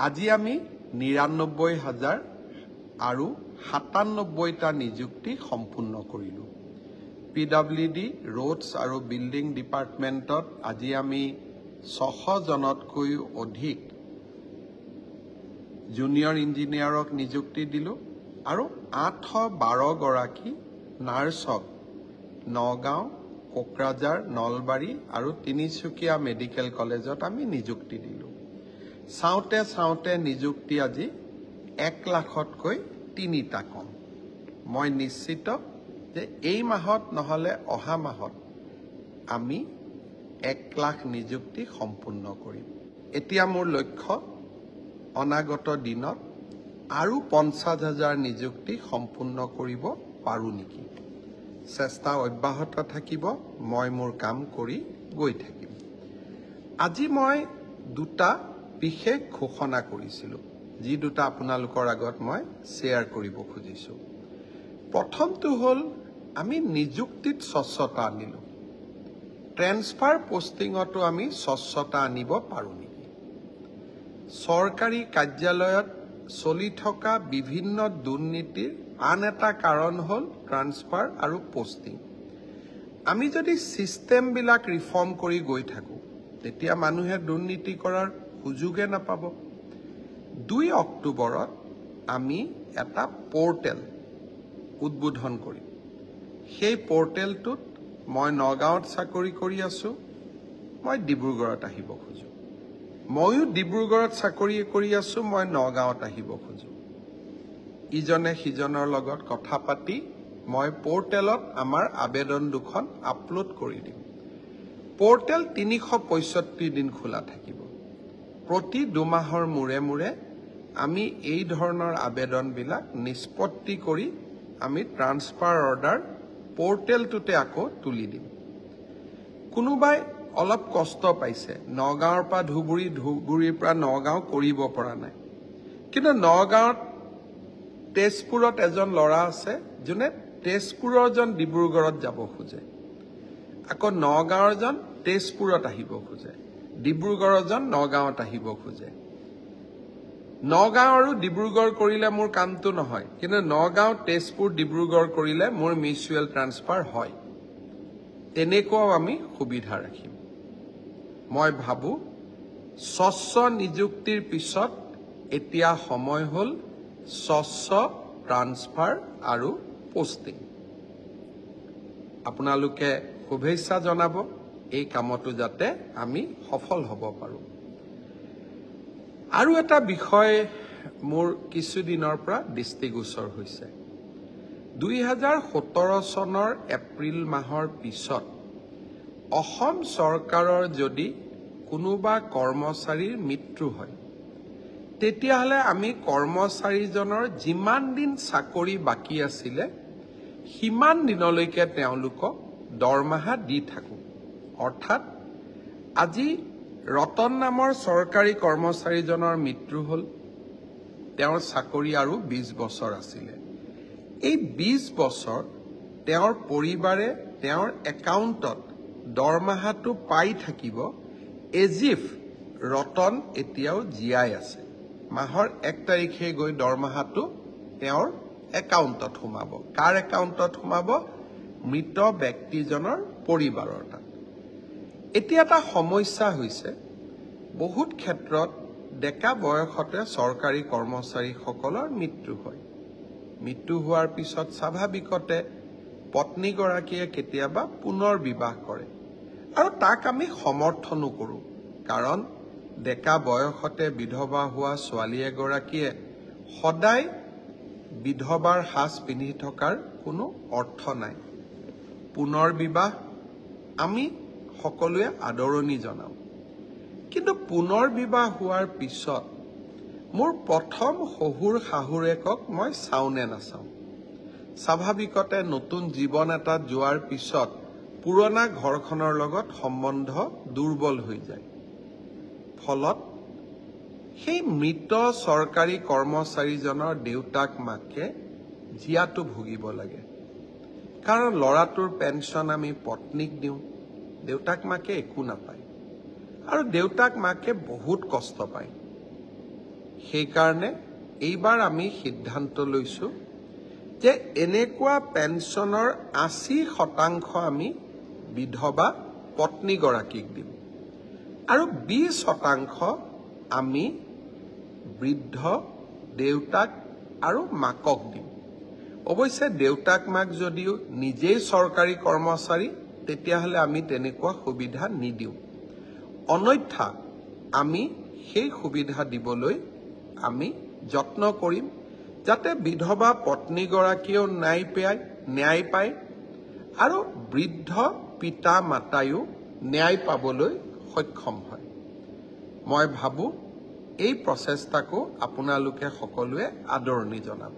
আজি আমি ৯৯,০০০ আৰু ৯৭টা নিযুক্তি সম্পূৰ্ণ কৰিলোঁ। PWD ৰোডছ আৰু বিল্ডিং ডিপাৰ্টমেণ্টত আজি আমি ৬০০ জনতকৈও অধিক জুনিয়ৰ ইঞ্জিনিয়াৰক নিযুক্তি দিলোঁ আৰু ৮১২ গৰাকী নাৰ্ছক নগাঁও, কোকৰাঝাৰ, নলবাৰী আৰু তিনিচুকীয়া মেডিকেল কলেজত আমি নিযুক্তি দিলোঁ। চাওঁতে চাওঁতে নিযুক্তি আজি ১ লাখতকৈ ৩টা কম। মই নিশ্চিত যে এই মাহত নহ'লে অহা মাহত আমি ১ লাখ নিযুক্তি সম্পূৰ্ণ কৰিম। এতিয়া মোৰ লক্ষ্য অনাগত দিনত আৰু ৫০,০০০ নিযুক্তি সম্পূৰ্ণ কৰিব পাৰোঁ নেকি। চেষ্টা অব্যাহত থাকিব, মই মোৰ কাম কৰি গৈ থাকিম। আজি মই দুটা বিশেষ ঘোষণা কৰিছিলোঁ, যি দুটা আপোনালোকৰ আগত মই শ্বেয়াৰ কৰিব খুজিছোঁ। প্ৰথমটো হ'ল আমি নিযুক্তিত স্বচ্ছতা আনিলোঁ। ট্ৰেন্সফাৰ পোষ্টিঙতো আমি স্বচ্ছতা আনিব পাৰোঁ নেকি। চৰকাৰী কাৰ্যালয়ত চলি থকা বিভিন্ন দুৰ্নীতিৰ আন এটা কাৰণ হ'ল ট্ৰান্সফাৰ আৰু পোষ্টিং। আমি যদি ছিষ্টেমবিলাক ৰিফৰ্ম কৰি গৈ থাকোঁ তেতিয়া মানুহে দুৰ্নীতি কৰাৰ সুযোগে নাপাব। ২ অক্টোবৰত আমি এটা পৰ্টেল উদ্বোধন কৰিম। সেই পৰ্টেলটোত মই নগাঁৱত চাকৰি কৰি আছোঁ, মই ডিব্ৰুগড়ত আহিব খোজোঁ। ময়ো ডিব্ৰুগড়ত চাকৰি কৰি আছোঁ, মই নগাঁৱত আহিব খোজোঁ। ইজনে সিজনৰ লগত কথা পাতি মই পৰ্টেলত আমাৰ আবেদন দুখন আপলোড কৰি দিম। পৰ্টেল ৩৬৫ দিন খোলা থাকিব। প্ৰতি ২ মাহৰ মূৰে মূৰে আমি এই ধৰণৰ আবেদনবিলাক নিষ্পত্তি কৰি আমি ট্ৰান্সফাৰ অৰ্ডাৰ পৰ্টেলটোতে আকৌ তুলি দিম। কোনোবাই অলপ কষ্ট পাইছে, নগাঁৱৰ পৰা ধুবুৰী, ধুবুৰীৰ পৰা নগাঁও কৰিব পৰা নাই। কিন্তু নগাঁৱত তেজপুৰত এজন ল'ৰা আছে, যোনে তেজপুৰৰ জন ডিব্ৰুগড়ত যাব খোজে। আকৌ নগাঁৱৰ জন তেজপুৰত আহিব খোজে, ডিব্ৰুগড়ৰ জন নগাঁৱত আহিব খোজে। নগাঁও আৰু ডিব্ৰুগড় কৰিলে মোৰ কামটো নহয়, কিন্তু নগাঁও, তেজপুৰ, ডিব্ৰুগড় কৰিলে মোৰ মিউচুৱেল ট্ৰান্সফাৰ হয়। তেনেকুৱাও আমি সুবিধা ৰাখিম। মই ভাবোঁ স্বচ্ছ নিযুক্তিৰ পিছত এতিয়া সময় হ'ল স্বচ্ছ ট্ৰান্সফাৰ আৰু পোষ্টিং। আপোনালোকে শুভেচ্ছা জনাব এই কামতো যাতে আমি সফল হ'ব পাৰোঁ। আৰু এটা বিষয় মোৰ কিছুদিনৰ পৰা দৃষ্টিগোচৰ হৈছে। ২০১৭ চনৰ এপ্ৰিল মাহৰ পিছত অসম চৰকাৰৰ যদি কোনোবা কৰ্মচাৰীৰ মৃত্যু হয়, তেতিয়াহ'লে আমি কৰ্মচাৰীজনৰ যিমান দিন চাকৰি বাকী আছিলে সিমান দিনলৈকে তেওঁলোকক দৰমহা দি থাকোঁ। অৰ্থাৎ আজি ৰতন নামৰ চৰকাৰী কৰ্মচাৰীজনৰ মৃত্যু হ'ল, তেওঁৰ চাকৰি আৰু ২০ বছৰ আছিলে। এই ২০ বছৰ তেওঁৰ পৰিবাৰে তেওঁৰ একাউণ্টত দৰমহাটো পাই থাকিব এজ ইফ ৰতন এতিয়াও জীয়াই আছে। মাহৰ ১ তাৰিখে গৈ দৰমহাটো তেওঁৰ একাউণ্টত সোমাব। কাৰ একাউণ্টত সোমাব? মৃত ব্যক্তিজনৰ পৰিবাৰৰ তাত। এতিয়া এটা সমস্যা হৈছে, বহুত ক্ষেত্ৰত ডেকা বয়সতে চৰকাৰী কৰ্মচাৰীসকলৰ মৃত্যু হয়। মৃত্যু হোৱাৰ পিছত স্বাভাৱিকতে পত্নীগৰাকীয়ে কেতিয়াবা পুনৰ বিবাহ কৰে আৰু তাক আমি সমৰ্থনো কৰোঁ। কাৰণ ডেকা বয়সতে বিধৱা হোৱা ছোৱালী এগৰাকীয়ে সদায় বিধৱাৰ সাজ পিন্ধি থকাৰ কোনো অৰ্থ নাই। পুনৰ বিবাহ আমি সকলোৱে আদৰণি জনাওঁ। কিন্তু পুনৰ বিবাহ হোৱাৰ পিছত মোৰ প্ৰথম শহুৰ শাহুৰেকক মই চাওঁ নে নাচাওঁ। স্বাভাৱিকতে নতুন জীৱন এটাত যোৱাৰ পিছত পুৰণা ঘৰখনৰ লগত সম্বন্ধ দুৰ্বল হৈ যায়। ফলত সেই মৃত চৰকাৰী কৰ্মচাৰীজনৰ দেউতাক মাকে জীয়াটো ভুগিব লাগে। কাৰণ ল'ৰাটোৰ পেঞ্চন আমি পত্নীক দিওঁ, দেউতাক মাকে একো নাপায় আৰু দেউতাক মাকে বহুত কষ্ট পায়। সেইকাৰণে এইবাৰ আমি সিদ্ধান্ত লৈছো যে এনেকুৱা পেঞ্চনৰ 80% আমি বিধৱা পত্নীগৰাকীক দিম আৰু 20% আমি বৃদ্ধ দেউতাক আৰু মাকক দিম। অৱশ্যে দেউতাক মাক যদিও নিজেই চৰকাৰী কৰ্মচাৰী তেতিয়াহ'লে আমি তেনেকুৱা সুবিধা নিদিওঁ। অন্যথা আমি সেই সুবিধা দিবলৈ আমি যত্ন কৰিম যাতে বিধৱা পত্নীগৰাকীয়েও ন্যায় পায় আৰু বৃদ্ধ পিতা মাতায়ো ন্যায় পাবলৈ সক্ষম হয়। মই ভাবো এই প্ৰচেষ্টাকো আপোনালোকে সকলোৱে আদৰণি জনাব।